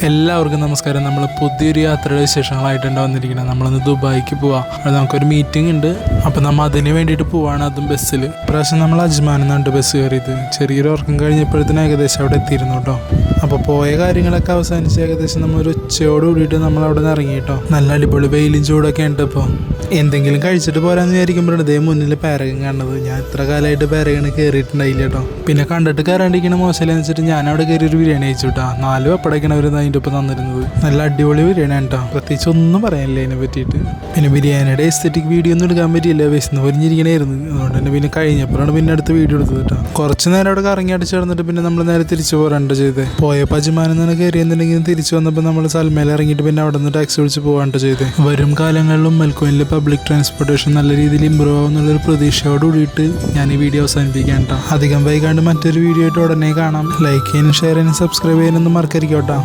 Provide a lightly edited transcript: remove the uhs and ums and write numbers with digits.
എല്ലാവർക്കും നമസ്കാരം. നമ്മൾ പുതിയൊരു യാത്രയുടെ വിശേഷങ്ങളായിട്ടുണ്ട് വന്നിരിക്കുന്നത്. നമ്മളിന്ന് ദുബായിക്ക് പോവാം. അവിടെ നമുക്കൊരു മീറ്റിംഗ് ഉണ്ട്. അപ്പം നമ്മൾ അതിന് വേണ്ടിയിട്ട് പോവാണ്, അതും ബസ്സിൽ. ഇപ്രാവശ്യം നമ്മൾ അജ്മാനിൽ നിന്നുണ്ട് ബസ് കയറിയത്. ചെറിയൊരു ഉറക്കം കഴിഞ്ഞപ്പോഴത്തേനും ഏകദേശം അവിടെ എത്തിയിരുന്നു കേട്ടോ. അപ്പോൾ പോയ കാര്യങ്ങളൊക്കെ അവസാനിച്ച് ഏകദേശം നമ്മൾ ഒരു ഉച്ചയോട് കൂടിയിട്ട് നമ്മൾ അവിടെ നിന്ന് ഇറങ്ങി കേട്ടോ. നല്ല അടിപൊളി വെയിലും ചൂടൊക്കെ ഉണ്ട്. ഇപ്പോൾ എന്തെങ്കിലും കഴിച്ചിട്ട് പോരാന്ന് വിചാരിക്കുമ്പോഴാണ് ഇതേ മുന്നിൽ പാരഗൺ കാണുന്നത്. ഞാൻ ഇത്ര കാലമായിട്ട് പാരഗണ് കയറിയിട്ടുണ്ടായില്ല കേട്ടോ. പിന്നെ കണ്ടിട്ട് കയറാണ്ടിരിക്കണ മോശമില്ലെന്ന് വെച്ചിട്ട് ഞാൻ അവിടെ കയറി ഒരു ബിരിയാണി കഴിച്ചു കേട്ടോ. 4 പപ്പടയ്ക്കാണ് അവർ അതിൻ്റെ ഒപ്പം തന്നിരുന്നത്. നല്ല അടിപൊളി ബിരിയാണി കേട്ടോ. പ്രത്യേകിച്ച് ഒന്നും പറയാനില്ല അതിനെ പറ്റിയിട്ട്. പിന്നെ ബിരിയാണിയുടെ എസ്തെറ്റിക് വീഡിയോ ഒന്നും എടുക്കാൻ പറ്റിയില്ല, വിശന്ന് പൊരിഞ്ഞിരിക്കണായിരുന്നു. അതുകൊണ്ട് തന്നെ പിന്നെ കഴിഞ്ഞപ്പോഴാണ് പിന്നെ അടുത്ത വീഡിയോ എടുത്തത് കേട്ടോ. കുറച്ച് നേരം അവിടെ കറങ്ങി അടിച്ച് കിടന്നിട്ട് പിന്നെ നമ്മൾ നേരെ തിരിച്ചു പോരാണ്ട് ചെയ്തത്. പോയപ്പോൾ അജ്മാനിൽ നിന്ന് കയറിയെന്നുണ്ടെങ്കിൽ തിരിച്ചു വന്നപ്പോൾ നമ്മൾ സൽമേൽ ഇറങ്ങിയിട്ട് പിന്നെ അവിടെ നിന്ന് ടാക്സി വിളിച്ച് പോകാണ്ട് ചെയ്തത്. വരും കാലങ്ങളിലും മെൽക്കോയിലെ പബ്ലിക് ട്രാൻസ്പോർട്ടേഷൻ നല്ല രീതിയിൽ ഇമ്പ്രൂവ് ആവുന്നുള്ളൊരു പ്രതീക്ഷയോട് കൂടിയിട്ട് ഞാൻ ഈ വീഡിയോ അവസാനിപ്പിക്കാൻ കേട്ടോ. അധികം വൈകാണ്ട് മറ്റൊരു വീഡിയോ ആയിട്ട് ഉടനെ കാണാം. ലൈക്ക് ചെയ്യാനും ഷെയർ ചെയ്യാനും സബ്സ്ക്രൈബ് ചെയ്യാനൊന്നും മറക്കരുത് കേട്ടോ.